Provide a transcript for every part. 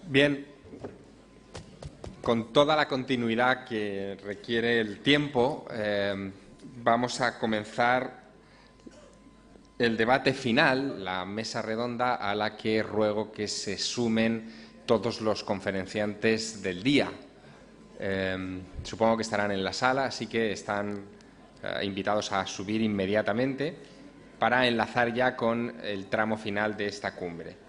Bien, con toda la continuidad que requiere el tiempo, vamos a comenzar el debate final, la mesa redonda, a la que ruego que se sumen todos los conferenciantes del día. Supongo que estarán en la sala, así que están invitados a subir inmediatamente para enlazar ya con el tramo final de esta cumbre.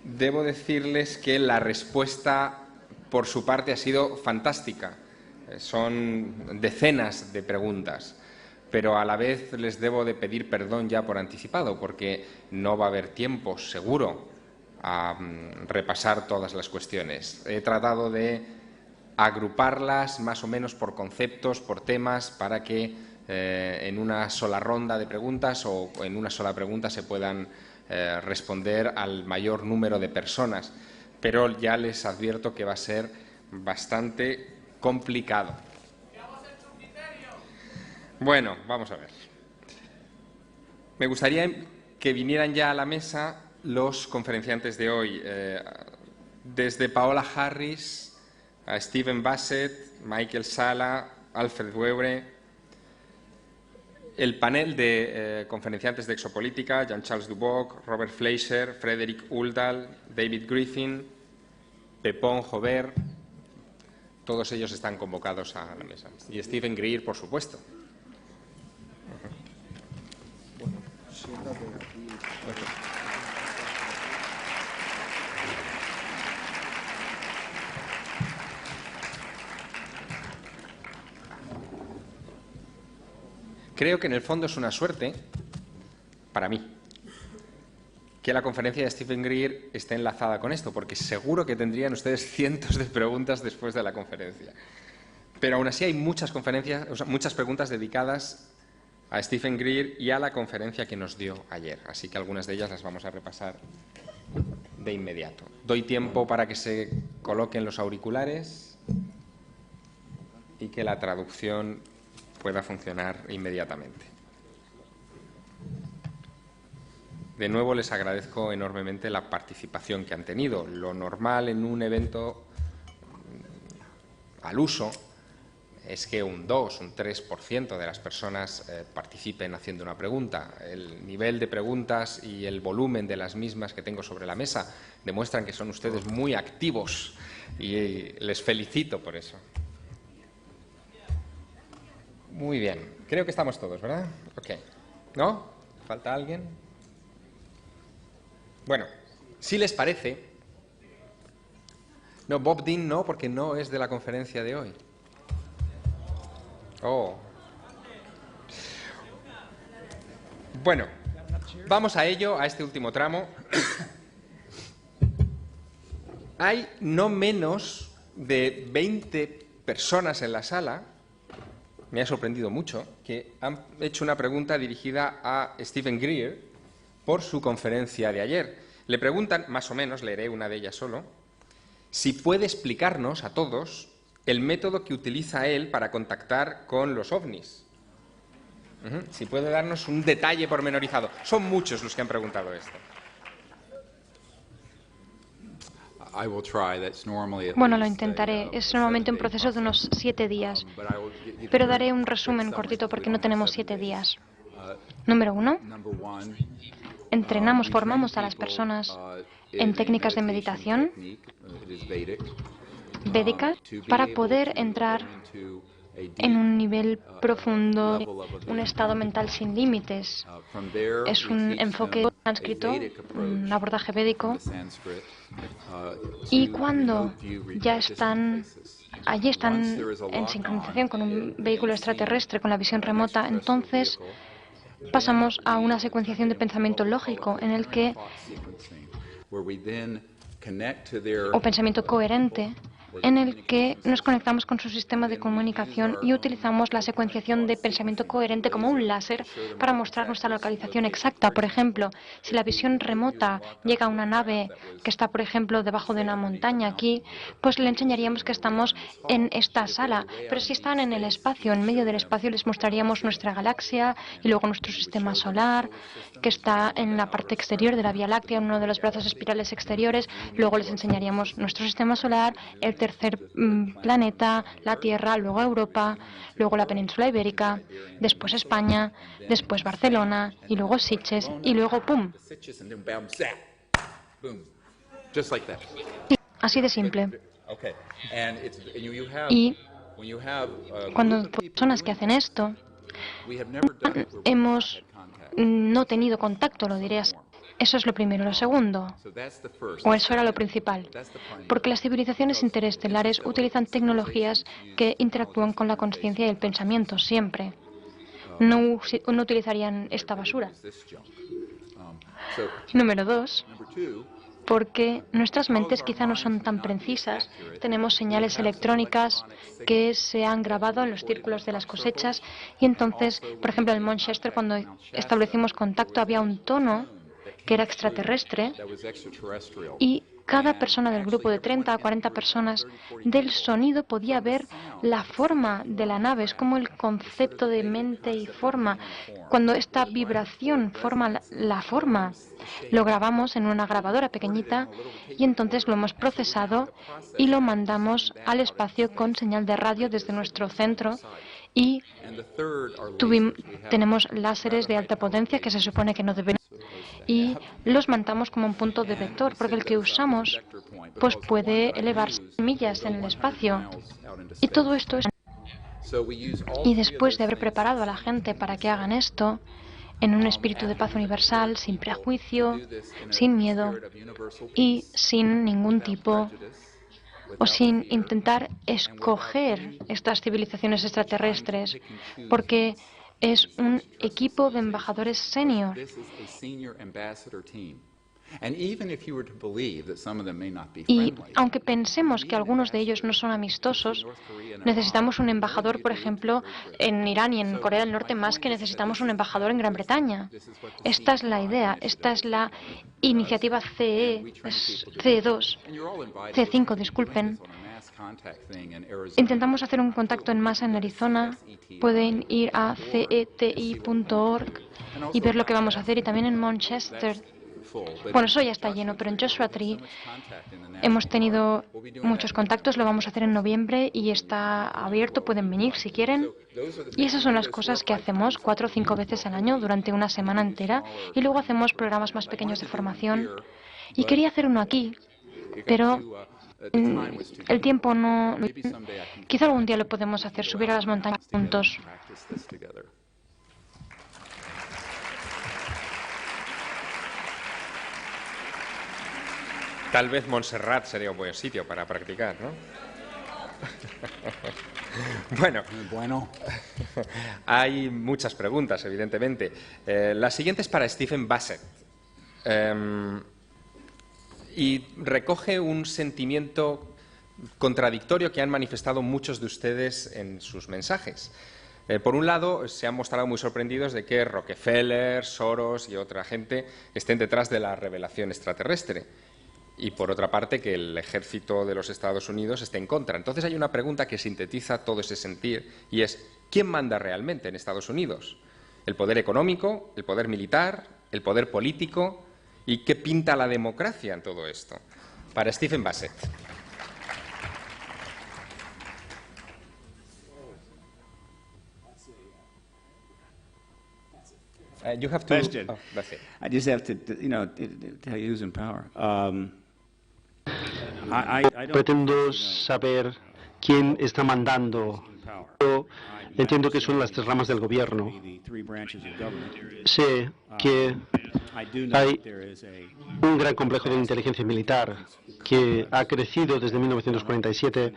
Debo decirles que la respuesta por su parte ha sido fantástica. Son decenas de preguntas, pero a la vez les debo de pedir perdón ya por anticipado, porque no va a haber tiempo seguro a repasar todas las cuestiones. He tratado de agruparlas más o menos por conceptos, por temas, para que en una sola ronda de preguntas o en una sola pregunta se puedan responder al mayor número de personas, pero ya les advierto que va a ser bastante complicado. Bueno, vamos a ver. Me gustaría que vinieran ya a la mesa los conferenciantes de hoy, desde Paola Harris a Stephen Bassett, Michael Sala, Alfred Webre. El panel de conferenciantes de exopolítica, Jean-Charles Duboc, Robert Fleischer, Frederick Uldahl, David Griffin, Pepón Jover, todos ellos están convocados a la mesa. Y Stephen Greer, por supuesto. Bueno, siéntate aquí. Creo que en el fondo es una suerte, para mí, que la conferencia de Stephen Greer esté enlazada con esto, porque seguro que tendrían ustedes cientos de preguntas después de la conferencia. Pero aún así hay muchas preguntas dedicadas a Stephen Greer y a la conferencia que nos dio ayer. Así que algunas de ellas las vamos a repasar de inmediato. Doy tiempo para que se coloquen los auriculares y que la traducción pueda funcionar inmediatamente. De nuevo les agradezco enormemente la participación que han tenido. Lo normal en un evento al uso es que un 2, un 3% de las personas participen haciendo una pregunta. El nivel de preguntas y el volumen de las mismas que tengo sobre la mesa demuestran que son ustedes muy activos y les felicito por eso. Muy bien. Creo que estamos todos, ¿verdad? Ok. ¿No? ¿Falta alguien? Bueno, si les parece... No, Bob Dean no, porque no es de la conferencia de hoy. Oh. Bueno, vamos a ello, a este último tramo. Hay no menos de 20 personas en la sala, me ha sorprendido mucho, que han hecho una pregunta dirigida a Stephen Greer por su conferencia de ayer. Le preguntan, más o menos, leeré una de ellas solo, si puede explicarnos a todos el método que utiliza él para contactar con los ovnis. Si puede darnos un detalle pormenorizado. Son muchos los que han preguntado esto. Bueno, lo intentaré. Es normalmente un proceso de unos 7 días. Pero daré un resumen cortito porque no tenemos 7 días. Número 1. Entrenamos, formamos a las personas en técnicas de meditación védicas para poder entrar en un nivel profundo, un estado mental sin límites. Es un enfoque sánscrito, un abordaje védico. Y cuando ya están allí, están en sincronización con un vehículo extraterrestre, con la visión remota, entonces pasamos a una secuenciación de pensamiento lógico en el que, o pensamiento coherente, en el que nos conectamos con su sistema de comunicación y utilizamos la secuenciación de pensamiento coherente como un láser para mostrar nuestra localización exacta. Por ejemplo, si la visión remota llega a una nave que está, por ejemplo, debajo de una montaña aquí, pues le enseñaríamos que estamos en esta sala. Pero si están en el espacio, en medio del espacio, les mostraríamos nuestra galaxia y luego nuestro sistema solar, que está en la parte exterior de la Vía Láctea, en uno de los brazos espirales exteriores. Luego les enseñaríamos nuestro sistema solar, el tercer planeta, la Tierra, luego Europa, luego la península ibérica, después España, después Barcelona, y luego Sitges, y luego ¡pum! Así de simple. Y cuando personas que hacen esto, hemos no tenido contacto, lo diré así. Eso es lo primero. Lo segundo, o eso era lo principal, porque las civilizaciones interestelares utilizan tecnologías que interactúan con la conciencia y el pensamiento siempre. No utilizarían esta basura. Número dos, porque nuestras mentes quizá no son tan precisas. Tenemos señales electrónicas que se han grabado en los círculos de las cosechas y entonces, por ejemplo, en Manchester, cuando establecimos contacto, había un tono que era extraterrestre y cada persona del grupo de 30 a 40 personas del sonido podía ver la forma de la nave. Es como el concepto de mente y forma. Cuando esta vibración forma la forma, lo grabamos en una grabadora pequeñita y entonces lo hemos procesado y lo mandamos al espacio con señal de radio desde nuestro centro. Y tenemos láseres de alta potencia que se supone que no deben, y los mandamos como un punto de vector, porque el que usamos pues puede elevarse millas en el espacio. Y todo esto es... Y después de haber preparado a la gente para que hagan esto, en un espíritu de paz universal, sin prejuicio, sin miedo y sin ningún tipo o sin intentar escoger estas civilizaciones extraterrestres, porque es un equipo de embajadores senior. Y aunque pensemos que algunos de ellos no son amistosos, necesitamos un embajador, por ejemplo, en Irán y en Corea del Norte, más que necesitamos un embajador en Gran Bretaña. Esta es la idea, esta es la iniciativa CE2, C5, disculpen. Intentamos hacer un contacto en masa en Arizona. Pueden ir a ceti.org y ver lo que vamos a hacer. Y también en Manchester. Bueno, eso ya está lleno, pero en Joshua Tree hemos tenido muchos contactos. Lo vamos a hacer en noviembre y está abierto. Pueden venir si quieren. Y esas son las cosas que hacemos 4 o 5 veces al año durante una semana entera. Y luego hacemos programas más pequeños de formación. Y quería hacer uno aquí, pero el tiempo no... Quizá algún día lo podemos hacer, subir a las montañas juntos. Tal vez Montserrat sería un buen sitio para practicar, ¿no? Bueno, hay muchas preguntas, evidentemente. La siguiente es para Stephen Bassett. Y recoge un sentimiento contradictorio que han manifestado muchos de ustedes en sus mensajes. Por un lado, se han mostrado muy sorprendidos de que Rockefeller, Soros y otra gente estén detrás de la revelación extraterrestre. Y por otra parte, que el ejército de los Estados Unidos esté en contra. Entonces hay una pregunta que sintetiza todo ese sentir y es: ¿quién manda realmente en Estados Unidos? ¿El poder económico, el poder militar, el poder político? ¿Y qué pinta la democracia en todo esto? Para Stephen Bassett. You have to... Question. Oh, that's it. I just have to tell you who's in power. Pretendo saber quién está mandando. Yo entiendo que son las 3 ramas del gobierno. Sé que hay un gran complejo de inteligencia militar que ha crecido desde 1947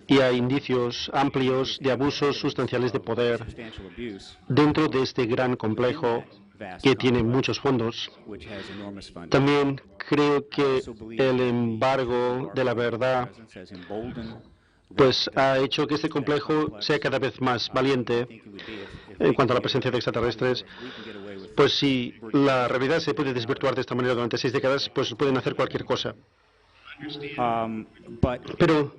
y hay indicios amplios de abusos sustanciales de poder. Dentro de este gran complejo que tiene muchos fondos. También creo que el embargo de la verdad pues ha hecho que este complejo sea cada vez más valiente en cuanto a la presencia de extraterrestres. Pues si la realidad se puede desvirtuar de esta manera durante 6 décadas, pues pueden hacer cualquier cosa. Pero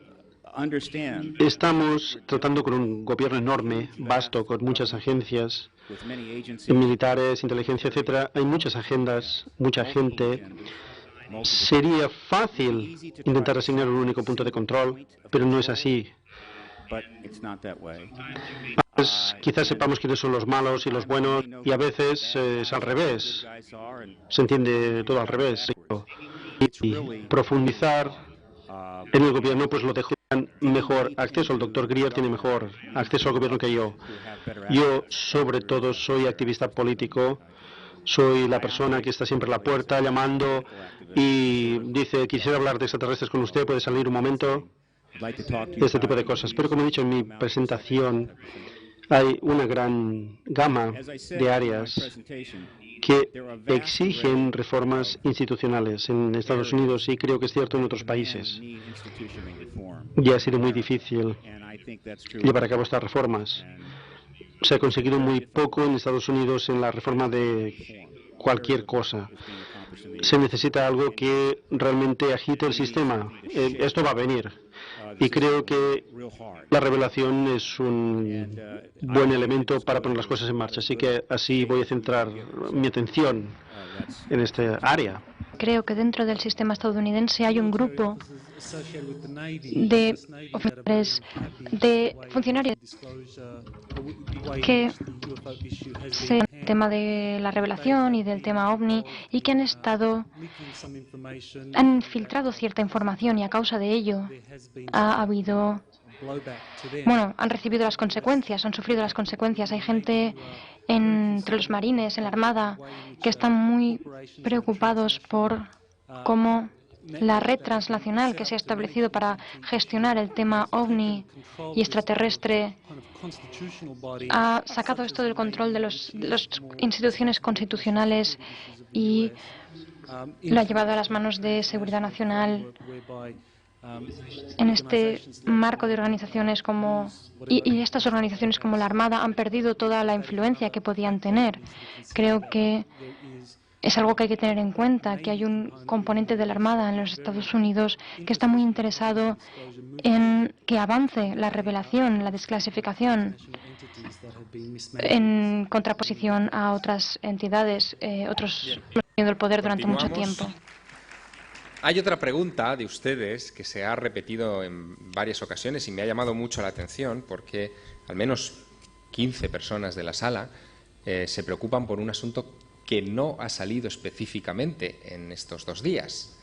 estamos tratando con un gobierno enorme, vasto, con muchas agencias militares, inteligencia, etcétera. Hay muchas agendas, mucha gente. Sería fácil intentar asignar un único punto de control, pero no es así. Pues quizás sepamos quiénes son los malos y los buenos, y a veces es al revés. Se entiende todo al revés. Y profundizar en el gobierno, pues lo dejan mejor acceso. El doctor Greer tiene mejor acceso al gobierno que yo. Yo, sobre todo, soy activista político. Soy la persona que está siempre a la puerta llamando y dice, quisiera hablar de extraterrestres con usted, puede salir un momento. Este tipo de cosas. Pero como he dicho en mi presentación, hay una gran gama de áreas que exigen reformas institucionales en Estados Unidos y creo que es cierto en otros países. Y ha sido muy difícil llevar a cabo estas reformas. Se ha conseguido muy poco en Estados Unidos en la reforma de cualquier cosa. Se necesita algo que realmente agite el sistema. Esto va a venir. Y creo que la revelación es un buen elemento para poner las cosas en marcha. Así que así voy a centrar mi atención en esta área. Creo que dentro del sistema estadounidense hay un grupo de oficiales, de funcionarios que se el tema de la revelación y del tema OVNI y que han filtrado cierta información y a causa de ello ha habido, han recibido las consecuencias, han sufrido las consecuencias. Hay gente entre los marines, en la Armada, que están muy preocupados por cómo la red transnacional que se ha establecido para gestionar el tema OVNI y extraterrestre ha sacado esto del control de las instituciones constitucionales y lo ha llevado a las manos de Seguridad Nacional en este marco de organizaciones y estas organizaciones como la Armada han perdido toda la influencia que podían tener. Creo que es algo que hay que tener en cuenta, que hay un componente de la Armada en los Estados Unidos que está muy interesado en que avance la revelación, la desclasificación, en contraposición a otras entidades, otros que han tenido el poder durante mucho tiempo. Hay otra pregunta de ustedes que se ha repetido en varias ocasiones y me ha llamado mucho la atención porque al menos 15 personas de la sala se preocupan por un asunto que no ha salido específicamente en estos 2 días.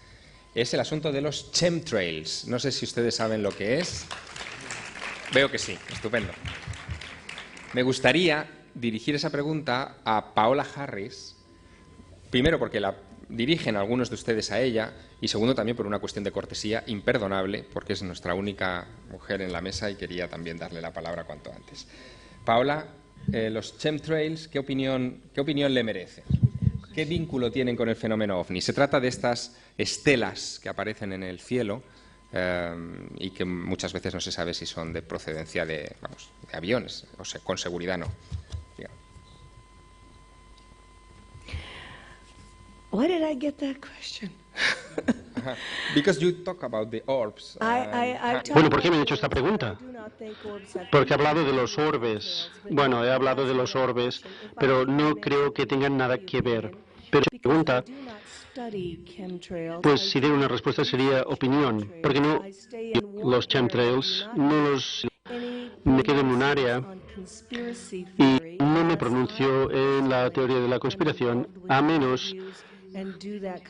Es el asunto de los chemtrails. No sé si ustedes saben lo que es. Veo que sí, estupendo. Me gustaría dirigir esa pregunta a Paola Harris, primero porque la dirigen algunos de ustedes a ella y segundo también por una cuestión de cortesía imperdonable porque es nuestra única mujer en la mesa y quería también darle la palabra cuanto antes. Paola, los chemtrails, ¿qué opinión le merecen? ¿Qué vínculo tienen con el fenómeno OVNI? Se trata de estas estelas que aparecen en el cielo y que muchas veces no se sabe si son de procedencia de aviones, o sea, con seguridad no. Why did I get that question? Because you talk about the orbs. Bueno, ¿por qué me han hecho esta pregunta? Porque he hablado de los orbes. Bueno, he hablado de los orbes, pero no creo que tengan nada que ver. Pero si pregunta, pues si diera una respuesta sería opinión, porque no los chemtrails, no los me quedo en un área y no me pronuncio en la teoría de la conspiración, a menos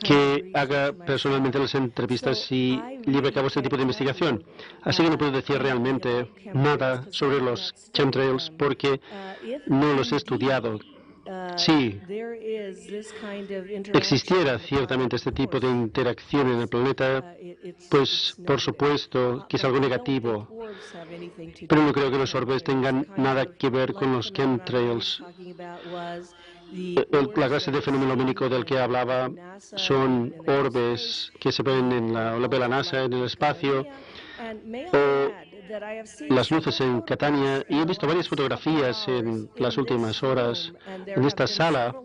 que haga personalmente las entrevistas y lleve a cabo este tipo de investigación. Así que no puedo decir realmente nada sobre los chemtrails porque no los he estudiado. Si existiera ciertamente este tipo de interacción en el planeta, pues por supuesto que es algo negativo. Pero no creo que los orbes tengan nada que ver con los chemtrails. La clase de fenómeno lumínico del que hablaba son orbes que se ven en lo ve la NASA en el espacio, o las luces en Catania, y he visto varias fotografías en las últimas horas en esta sala,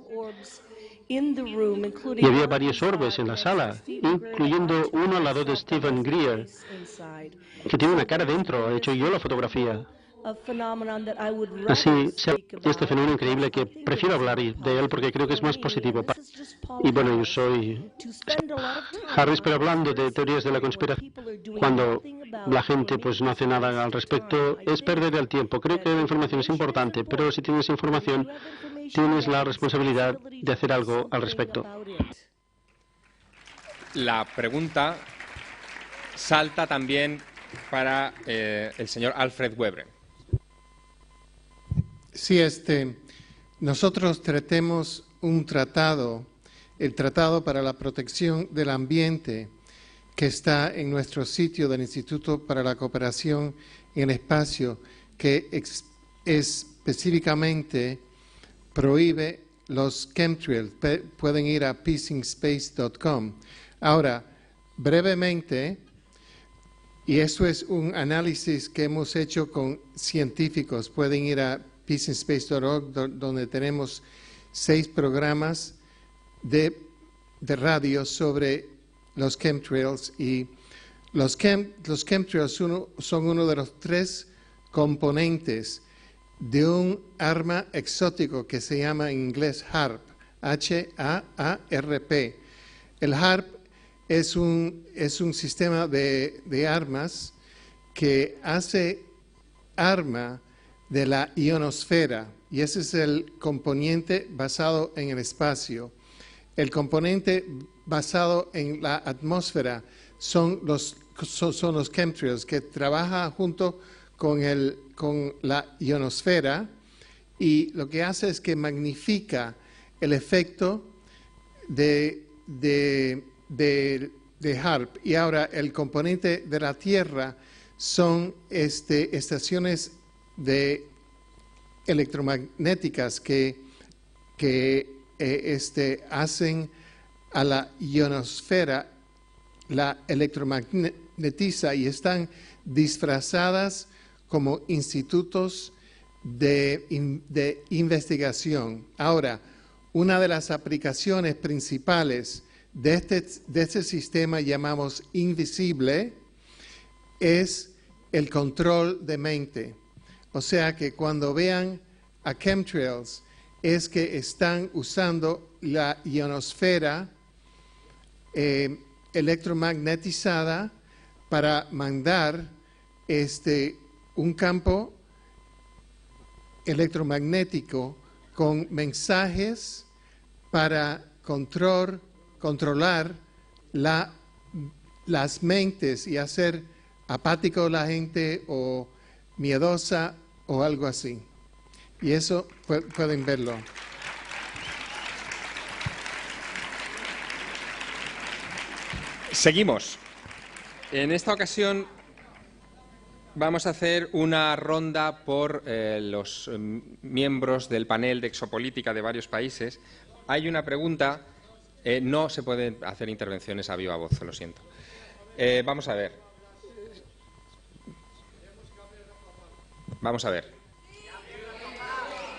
y había varios orbes en la sala, incluyendo uno al lado de Stephen Greer, que tiene una cara dentro. He hecho yo la fotografía. Así, este fenómeno increíble que prefiero hablar de él porque creo que es más positivo. Y bueno, yo soy Harris, pero hablando de teorías de la conspiración, cuando la gente pues no hace nada al respecto, es perder el tiempo. Creo que la información es importante, pero si tienes información, tienes la responsabilidad de hacer algo al respecto. La pregunta salta también para el señor Alfred Webre. Sí, nosotros tratemos un tratado, el Tratado para la Protección del Ambiente, que está en nuestro sitio del Instituto para la Cooperación en el Espacio, que específicamente prohíbe los chemtrails. Pueden ir a peacingspace.com. Ahora, brevemente, y eso es un análisis que hemos hecho con científicos, pueden ir a peacingspace.org, donde tenemos 6 programas de radio sobre los chemtrails, y los chemtrails son uno de los 3 componentes de un arma exótico que se llama en inglés HAARP, H-A-A-R-P. El HAARP es un sistema de armas que hace arma de la ionosfera, y ese es el componente basado en el espacio. El componente basado en la atmósfera son los chemtrails, que trabajan junto con la ionosfera, y lo que hace es que magnifica el efecto de HAARP. Y ahora el componente de la Tierra son estaciones de electromagnéticas que hacen a la ionosfera, la electromagnetiza, y están disfrazadas como institutos de investigación. Ahora, una de las aplicaciones principales de este sistema, llamamos invisible, es el control de mente. O sea que cuando vean a chemtrails, es que están usando la ionosfera electromagnetizada para mandar un campo electromagnético con mensajes para controlar las mentes y hacer apático a la gente o miedosa o algo así. Y eso pueden verlo. Seguimos. En esta ocasión vamos a hacer una ronda por los miembros del panel de exopolítica de varios países. Hay una pregunta. No se pueden hacer intervenciones a viva voz, lo siento. Vamos a ver. Vamos a ver.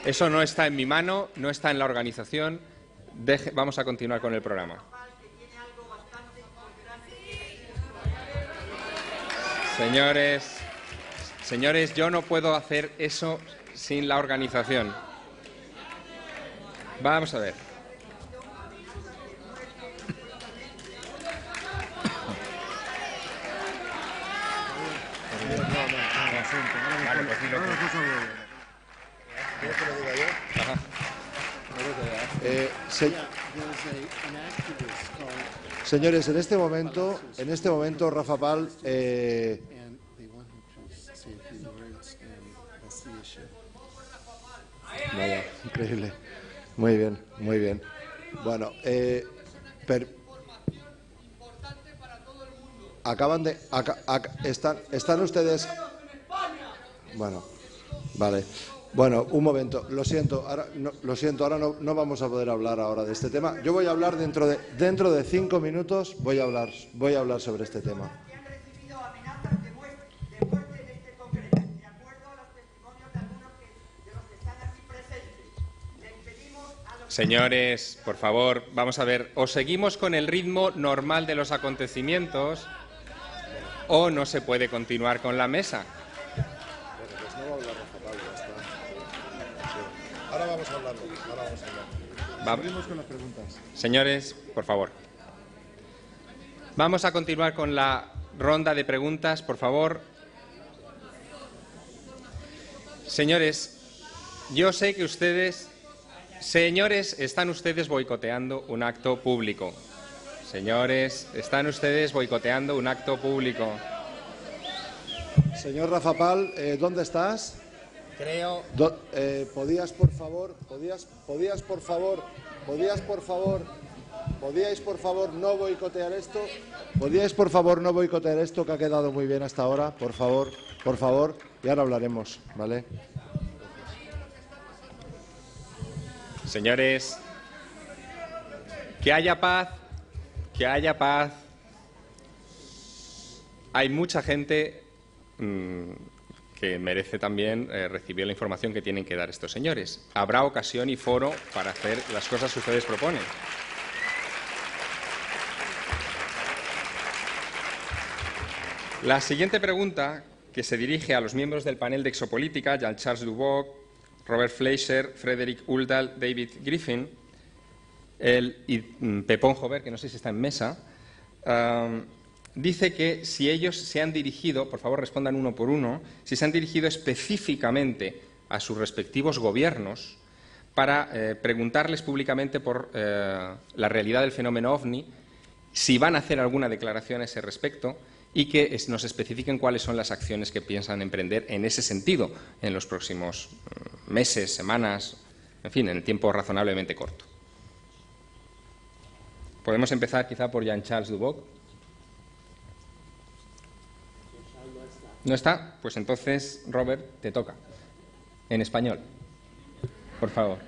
Eso no está en mi mano, no está en la organización. Vamos a continuar con el programa. Señores, yo no puedo hacer eso sin la organización. Vamos a ver. Vale, pues dilo tú. ¿Quieres que lo diga yo? Ajá. Señores, en este momento, Rafa Pal, vaya, increíble. Muy bien, muy bien. Bueno, acaban de, están ustedes. Bueno, vale. Bueno, un momento, lo siento, ahora no vamos a poder hablar ahora de este tema. Yo voy a hablar dentro de 5 minutos, voy a hablar sobre este tema. Señores, por favor, vamos a ver, o seguimos con el ritmo normal de los acontecimientos o no se puede continuar con la mesa. Ahora vamos a hablarlo. Seguimos con las preguntas. Señores, por favor. Vamos a continuar con la ronda de preguntas, por favor. Señores, yo sé que ustedes... Señores, están ustedes boicoteando un acto público. Señores, están ustedes boicoteando un acto público. Señor Rafapal, ¿dónde estás? Creo... ¿Podíais por favor no boicotear esto? ¿Podíais por favor no boicotear esto que ha quedado muy bien hasta ahora? Por favor, y ahora hablaremos, ¿vale? Señores, que haya paz, que haya paz. Hay mucha gente que merece también recibir la información que tienen que dar estos señores. Habrá ocasión y foro para hacer las cosas que ustedes proponen. La siguiente pregunta, que se dirige a los miembros del panel de Exopolítica, Jean-Charles Duboc, Robert Fleischer, Frederick Uldahl, David Griffin y Pepón Jover, que no sé si está en mesa, dice que si ellos se han dirigido, por favor respondan uno por uno, si se han dirigido específicamente a sus respectivos gobiernos para preguntarles públicamente por la realidad del fenómeno OVNI, si van a hacer alguna declaración a ese respecto y que nos especifiquen cuáles son las acciones que piensan emprender en ese sentido en los próximos meses, semanas, en fin, en el tiempo razonablemente corto. Podemos empezar quizá por Jean-Charles Duboc. ¿No está? Pues entonces, Robert, te toca. En español. Por favor.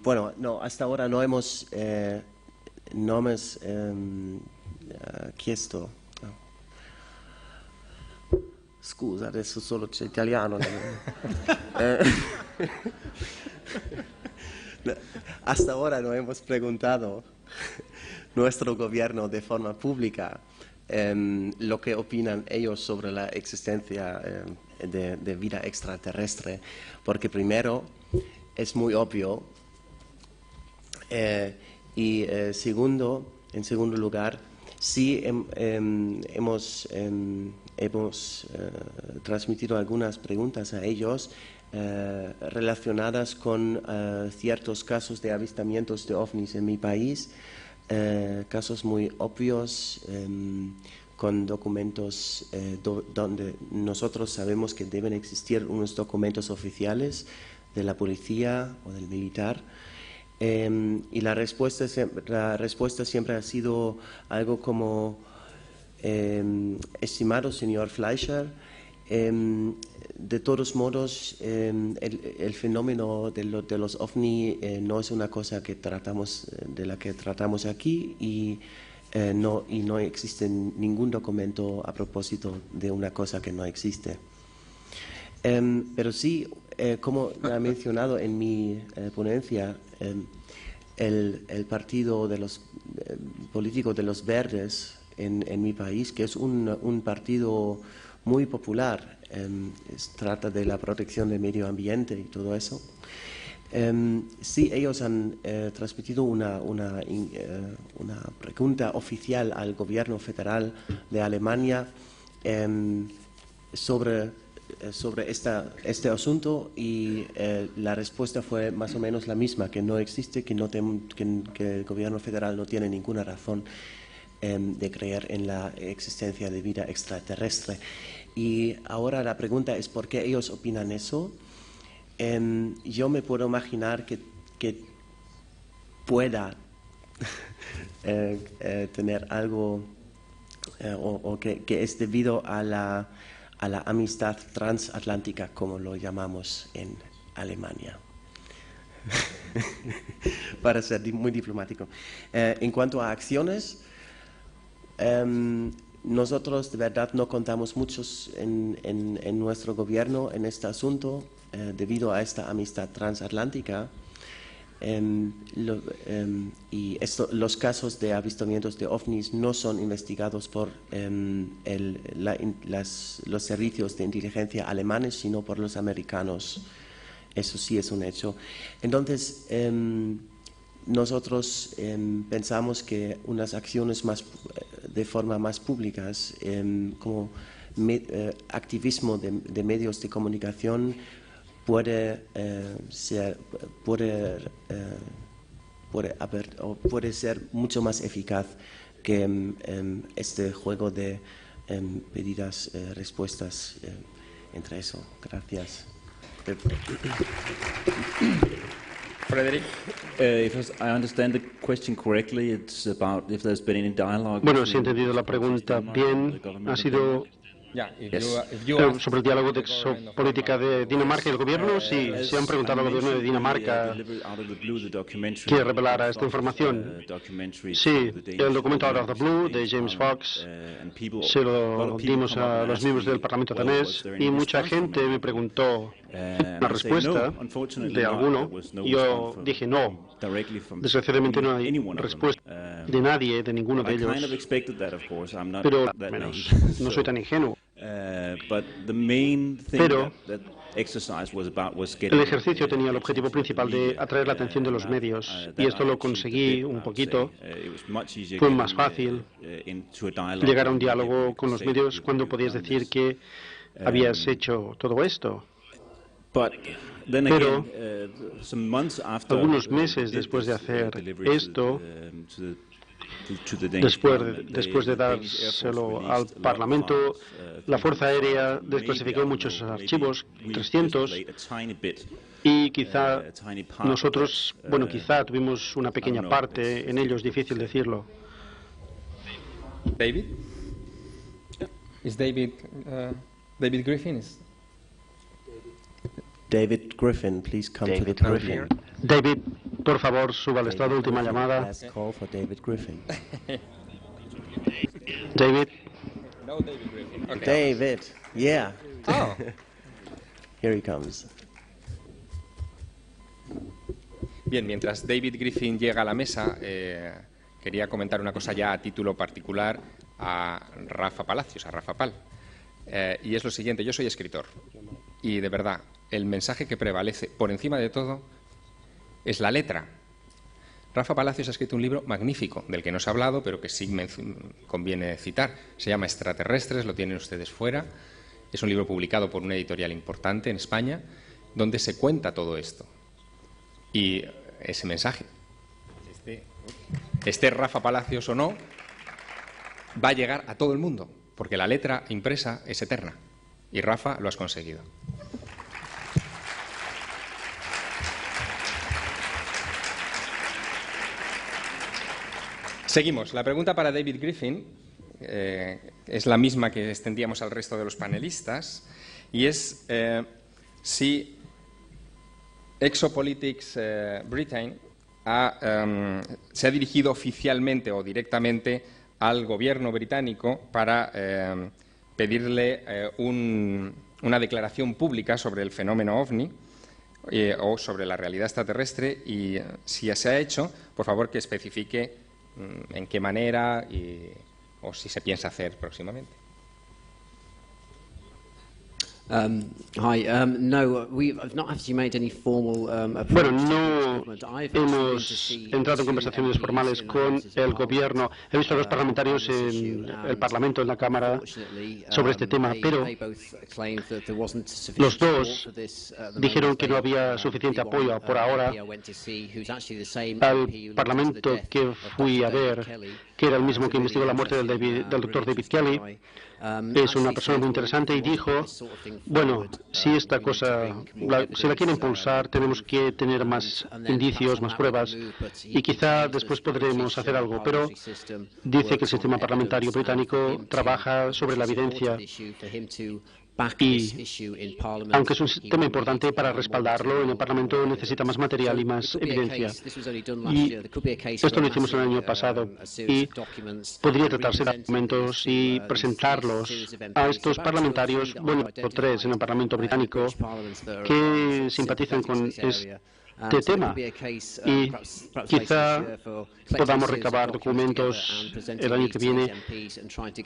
Bueno, no, hasta ahora no hemos chiesto. Scusa, adesso solo c'è italiano. Hasta ahora no hemos preguntado nuestro gobierno de forma pública lo que opinan ellos sobre la existencia de vida extraterrestre, porque primero es muy obvio y en segundo lugar, sí hemos transmitido algunas preguntas a ellos relacionadas con ciertos casos de avistamientos de ovnis en mi país, casos muy obvios con documentos donde nosotros sabemos que deben existir unos documentos oficiales de la policía o del militar. Y la respuesta siempre ha sido algo como, estimado señor Fleischer, de todos modos, el fenómeno de los OVNI no es una cosa de la que tratamos aquí y no existe ningún documento a propósito de una cosa que no existe. Pero sí, como he mencionado en mi ponencia, el partido de los políticos de los verdes en mi país, que es un partido muy popular, trata de la protección del medio ambiente y todo eso. Sí, ellos han transmitido una pregunta oficial al gobierno federal de Alemania sobre este asunto y la respuesta fue más o menos la misma, que no existe, que el gobierno federal no tiene ninguna razón de creer en la existencia de vida extraterrestre. Y ahora la pregunta es ¿por qué ellos opinan eso? Yo me puedo imaginar que pueda tener algo o que es debido a a la amistad transatlántica, como lo llamamos en Alemania. Para ser muy diplomático. En cuanto a acciones, nosotros de verdad no contamos muchos en nuestro gobierno en este asunto debido a esta amistad transatlántica. Los casos de avistamientos de ovnis no son investigados por los servicios de inteligencia alemanes, sino por los americanos. Eso sí es un hecho. Entonces, nosotros pensamos que unas acciones de forma más públicas, como activismo de medios de comunicación, puede ser mucho más eficaz que este juego de pedidas, respuestas entre eso. Gracias. Frederick. If I understand the question correctly, it's about if there's been any dialogue. Bueno, si he entendido la pregunta bien, ha sido sobre el diálogo de exopolítica de Dinamarca y el gobierno. Sí, se han preguntado al gobierno de Dinamarca que revelara esta información. Sí, el documento Out of the Blue de James Fox se lo dimos a los miembros del Parlamento danés y mucha gente me preguntó la respuesta de alguno. Yo dije no. Desgraciadamente no hay respuesta de nadie, de ninguno de ellos. Pero no soy tan ingenuo. Pero el ejercicio tenía el objetivo principal de atraer la atención de los medios y esto lo conseguí un poquito. Fue más fácil llegar a un diálogo con los medios cuando podías decir que habías hecho todo esto. Pero algunos meses después de hacer esto, después de dárselo al Parlamento, la Fuerza Aérea desclasificó muchos archivos, 300, y quizá nosotros, quizá tuvimos una pequeña parte en ellos, difícil decirlo. David? ¿Es David Griffin? David Griffin, please come to the podium. David, por favor, suba al estrado. Última llamada. Last call for David Griffin. David. No, David Griffin. Okay. David, yeah. Oh. Here he comes. Bien, mientras David Griffin llega a la mesa, quería comentar una cosa ya a título particular a Rafa Palacios, a Rafa Pal. Y es lo siguiente, yo soy escritor y de verdad el mensaje que prevalece por encima de todo es la letra. Rafa Palacios ha escrito un libro magnífico, del que no se ha hablado, pero que sí me conviene citar. Se llama Extraterrestres, lo tienen ustedes fuera. Es un libro publicado por una editorial importante en España, donde se cuenta todo esto. Y ese mensaje, esté Rafa Palacios o no, va a llegar a todo el mundo, porque la letra impresa es eterna. Y Rafa, lo has conseguido. Seguimos. La pregunta para David Griffin es la misma que extendíamos al resto de los panelistas y es si Exopolitics Britain se ha dirigido oficialmente o directamente al gobierno británico para pedirle una declaración pública sobre el fenómeno OVNI o sobre la realidad extraterrestre y si se ha hecho, por favor que especifique en qué manera o si se piensa hacer próximamente. No, we've not actually made any formal Bueno, no hemos entrado en conversaciones formales con el gobierno. He visto a los parlamentarios en el Parlamento, en la Cámara, sobre este tema, pero los dos dijeron que no había suficiente apoyo por ahora. Al Parlamento que fui a ver, que era el mismo que investigó la muerte del doctor David Kelly, es una persona muy interesante y dijo, bueno, si esta cosa, si la quiere impulsar, tenemos que tener más indicios, más pruebas y quizá después podremos hacer algo, pero dice que el sistema parlamentario británico trabaja sobre la evidencia Y aunque es un tema importante, para respaldarlo en el Parlamento necesita más material y más evidencia. Y esto lo hicimos el año pasado y podría tratarse de documentos y presentarlos a estos parlamentarios, bueno, o 3 en el Parlamento británico, que simpatizan con este tema, y quizá podamos recabar documentos el año que viene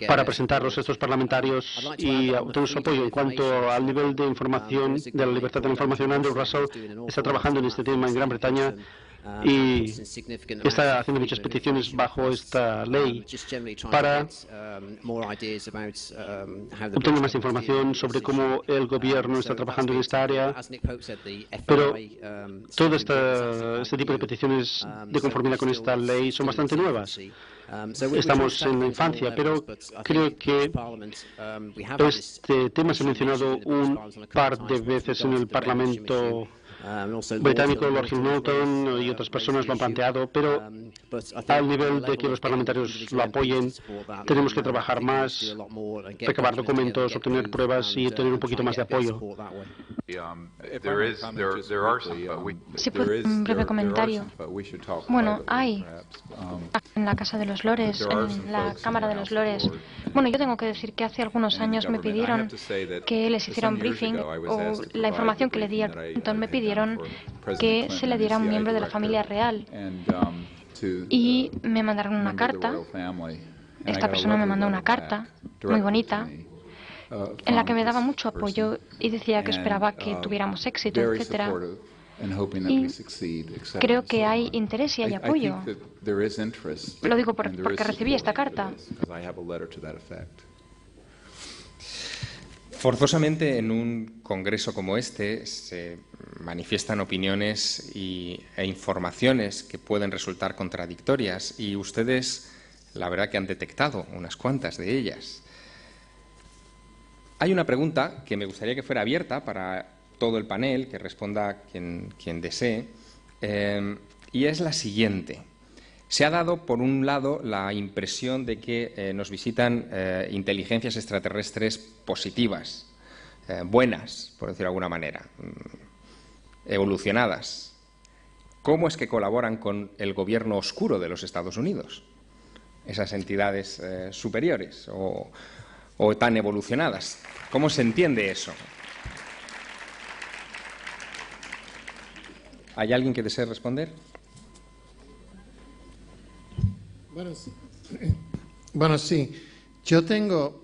para presentarlos a estos parlamentarios y obtener su apoyo. En cuanto al nivel de información, de la libertad de la información, Andrew Russell está trabajando en este tema en Gran Bretaña y está haciendo muchas peticiones bajo esta ley para obtener más información sobre cómo el gobierno está trabajando en esta área. Pero todo este tipo de peticiones de conformidad con esta ley son bastante nuevas. Estamos en la infancia, pero creo que este tema se ha mencionado un par de veces en el Parlamento británico. Lord Hamilton y otras personas lo han planteado, pero al nivel de que los parlamentarios lo apoyen, tenemos que trabajar más, recabar documentos, obtener pruebas y tener un poquito más de apoyo. Sí, pues, un breve comentario. Bueno, hay en la Casa de los Lores, en la Cámara de los Lores. Bueno, yo tengo que decir que hace algunos años me pidieron que les hiciera un briefing, o la información que le di a Clinton me pidieron que se le diera a un miembro de la familia real. Y me mandaron una carta. Esta persona me mandó una carta muy bonita en la que me daba mucho apoyo y decía que esperaba que tuviéramos éxito, etcétera. Y creo que hay interés y hay apoyo. Lo digo porque recibí esta carta. Forzosamente, en un congreso como este se manifiestan opiniones e informaciones que pueden resultar contradictorias, y ustedes, la verdad, que han detectado unas cuantas de ellas. Hay una pregunta que me gustaría que fuera abierta para todo el panel, que responda quien desee, y es la siguiente. Se ha dado, por un lado, la impresión de que nos visitan inteligencias extraterrestres positivas, buenas, por decirlo de alguna manera, evolucionadas. ¿Cómo es que colaboran con el gobierno oscuro de los Estados Unidos? Esas entidades superiores o tan evolucionadas. ¿Cómo se entiende eso? ¿Hay alguien que desee responder? Bueno, sí. Yo tengo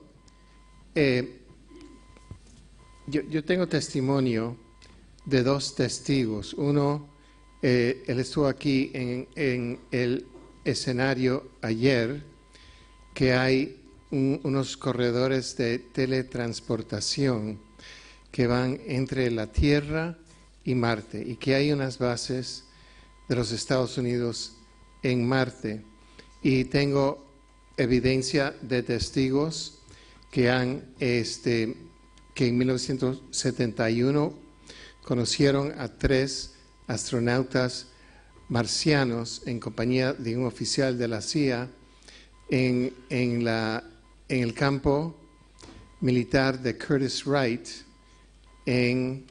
testimonio de 2 testigos. Uno, él estuvo aquí en el escenario ayer, que hay unos corredores de teletransportación que van entre la Tierra y Marte, y que hay unas bases de los Estados Unidos en Marte. Y tengo evidencia de testigos que que en 1971 conocieron a 3 astronautas marcianos en compañía de un oficial de la CIA en el campo militar de Curtis Wright en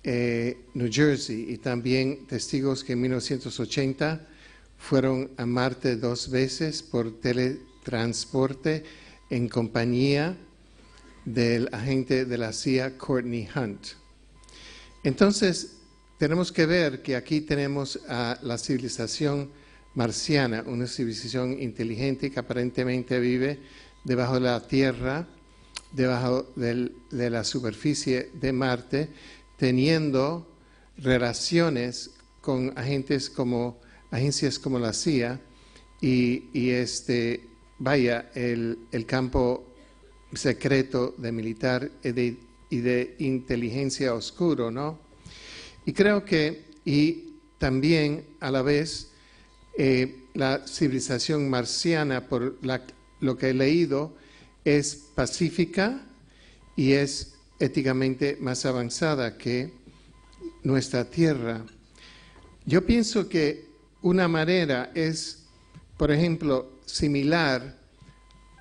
New Jersey, y también testigos que en 1980 fueron a Marte 2 veces por teletransporte en compañía del agente de la CIA, Courtney Hunt. Entonces, tenemos que ver que aquí tenemos a la civilización marciana, una civilización inteligente que aparentemente vive debajo de la Tierra, debajo de la superficie de Marte, teniendo relaciones con agencias como la CIA y el campo secreto de militar y de inteligencia oscuro, ¿no? Y creo que, y también a la vez, la civilización marciana, por lo que he leído, es pacífica y es éticamente más avanzada que nuestra Tierra. Yo pienso que una manera es, por ejemplo, similar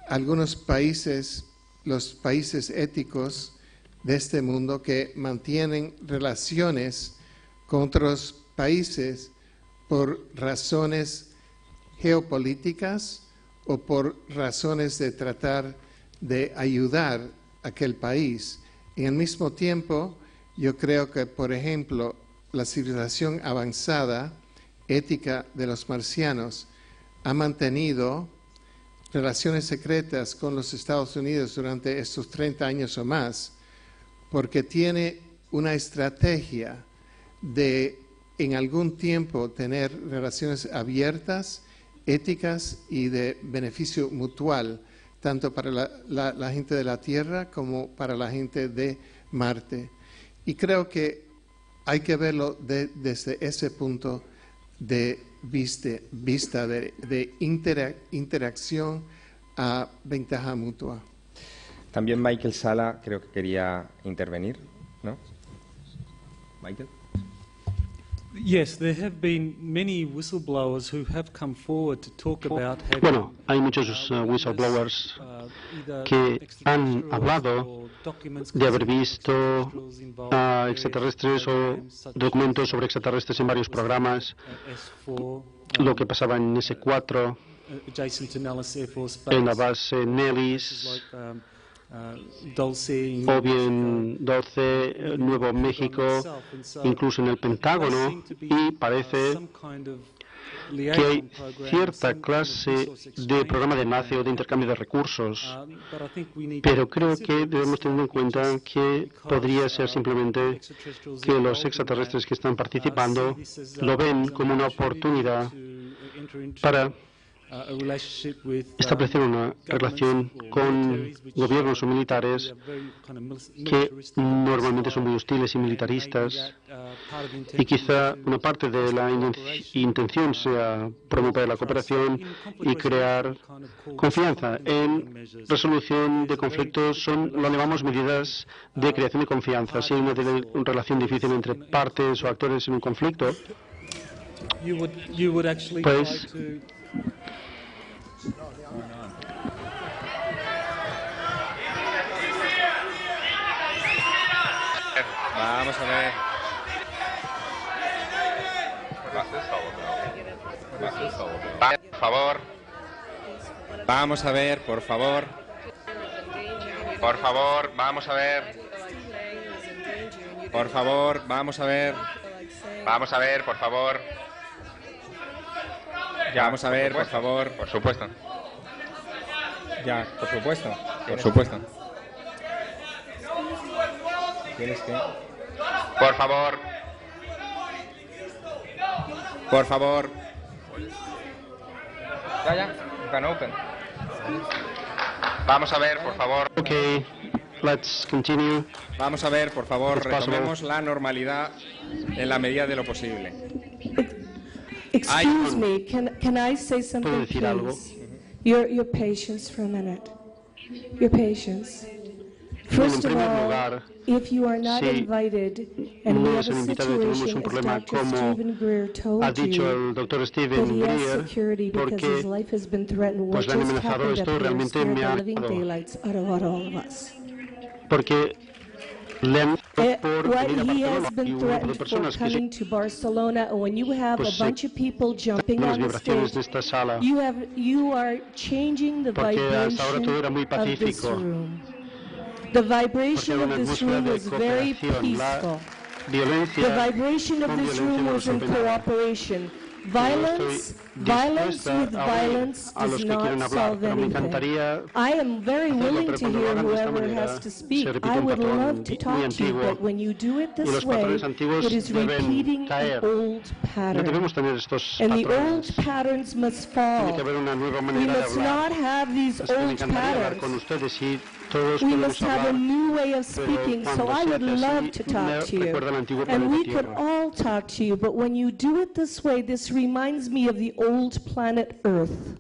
a algunos países los países éticos de este mundo que mantienen relaciones con otros países por razones geopolíticas o por razones de tratar de ayudar a aquel país. Y al mismo tiempo, yo creo que, por ejemplo, la civilización avanzada, ética de los marcianos, ha mantenido relaciones secretas con los Estados Unidos durante estos 30 años o más, porque tiene una estrategia de en algún tiempo tener relaciones abiertas, éticas y de beneficio mutual, tanto para la gente de la Tierra como para la gente de Marte. Y creo que hay que verlo desde ese punto de vista de interacción a ventaja mutua. También Michael Sala creo que quería intervenir, ¿no? Michael. Yes, there have been many whistleblowers who have come forward to talk about having Bueno, hay muchos whistleblowers que han hablado de haber visto a extraterrestres o documentos sobre extraterrestres en varios programas, lo que pasaba en S4, en la base Nellis, o bien Dulce, Nuevo México, incluso en el Pentágono, y parece que hay cierta clase de programa de enlace o de intercambio de recursos, pero creo que debemos tener en cuenta que podría ser simplemente que los extraterrestres que están participando lo ven como una oportunidad para establecer una relación con gobiernos o militares que normalmente son muy hostiles y militaristas, y quizá una parte de la intención sea promover la cooperación y crear confianza. En resolución de conflictos lo llamamos medidas de creación de confianza. Si hay una relación difícil entre partes o actores en un conflicto, pues vamos a ver. Por favor. Vamos a ver, por favor. Por favor, vamos a ver. Por favor, vamos a ver. Vamos a ver, por favor. Ya, vamos a ver, por favor. Por supuesto. Ya, por supuesto. Por supuesto. ¿Tienes que? Por favor. Por favor. Ya. You can open. Vamos a ver, por favor. Okay, let's continue. Vamos a ver, por favor, retomemos la normalidad en la medida de lo posible. Excuse me, can I say something, please? Your patience for a minute. Your patience. First of all, if you are not invited and we have a situation, as Dr. Stephen Greer told you, that he has security because his life has been threatened, what just happened up here scared the living daylights out of all of us. What he has been threatened for coming to Barcelona, and when you have a bunch of people jumping on the stage, you are changing the vibration of this room. The vibration of this room was very peaceful. The vibration of this room was in cooperation. Violence with violence does not solve anything. I am very willing to hear whoever has to speak. I would love to talk to you, but when you do it this way, it is repeating an old pattern. And the old patterns must fall. We must not have these old patterns. We must have a new way of speaking, so I would love to talk to you. And we could all talk to you, but when you do it this way, this reminds me of the old planet Earth.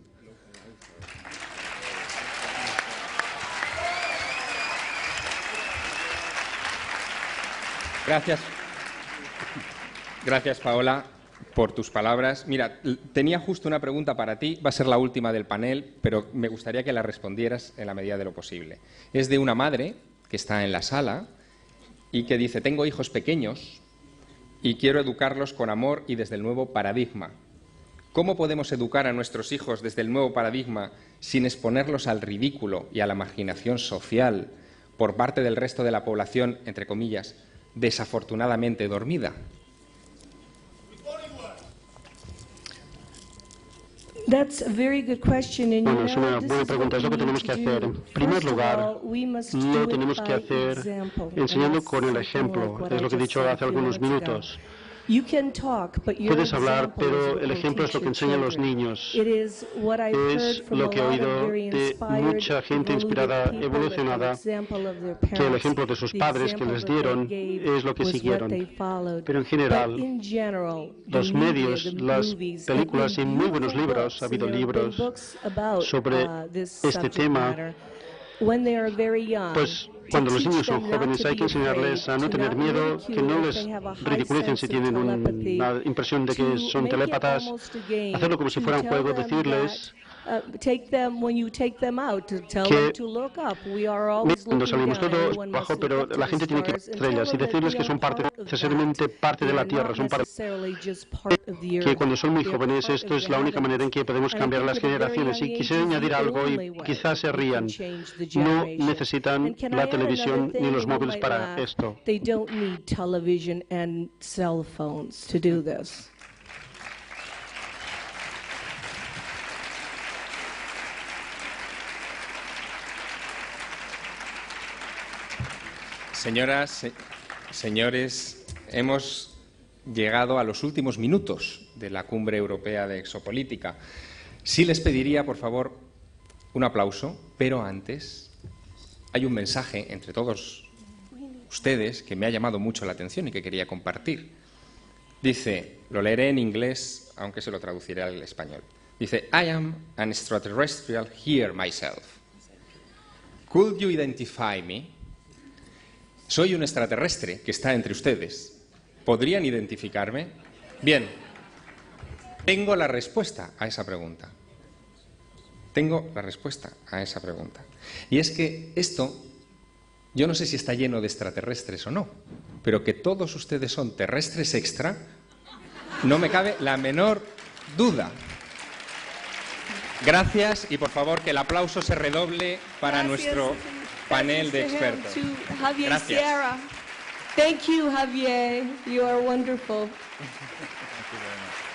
Gracias. Gracias, Paola. por tus palabras. Mira, tenía justo una pregunta para ti, va a ser la última del panel, pero me gustaría que la respondieras en la medida de lo posible. Es de una madre que está en la sala y que dice: tengo hijos pequeños y quiero educarlos con amor y desde el nuevo paradigma. ¿Cómo podemos educar a nuestros hijos desde el nuevo paradigma sin exponerlos al ridículo y a la marginación social por parte del resto de la población, entre comillas, desafortunadamente dormida? Bueno, es una buena pregunta, es lo que tenemos que hacer. En primer lugar, lo tenemos que hacer enseñando con el ejemplo, es lo que he dicho hace algunos minutos. Puedes hablar, pero el ejemplo es lo que enseñan los niños. Es lo que he oído de mucha gente inspirada, evolucionada, que el ejemplo de sus padres que les dieron es lo que siguieron. Pero en general, los medios, las películas y muy buenos libros, ha habido libros sobre este tema, pues cuando los niños son jóvenes hay que enseñarles a no tener miedo, que no les ridiculicen si tienen una impresión de que son telépatas, hacerlo como si fuera un juego, decirles que cuando salimos todos bajo, pero la gente tiene que ir a estrellas y decirles que son necesariamente parte de la Tierra, son parte, que cuando son muy jóvenes esto es la única manera en que podemos cambiar las generaciones. Y quisiera añadir algo y quizás se rían, no necesitan la televisión ni los móviles para esto. Señoras, señores, hemos llegado a los últimos minutos de la Cumbre Europea de Exopolítica. Sí les pediría, por favor, un aplauso, pero antes hay un mensaje entre todos ustedes que me ha llamado mucho la atención y que quería compartir. Dice, lo leeré en inglés, aunque se lo traduciré al español. Dice, I am an extraterrestrial here myself. Could you identify me? Soy un extraterrestre que está entre ustedes. ¿Podrían identificarme? Bien, tengo la respuesta a esa pregunta. Tengo la respuesta a esa pregunta. Y es que esto, yo no sé si está lleno de extraterrestres o no, pero que todos ustedes son terrestres extra, no me cabe la menor duda. Gracias y por favor que el aplauso se redoble para nuestro panel de expertos. Gracias. Thank you, Javier. You are wonderful. Thank you very much.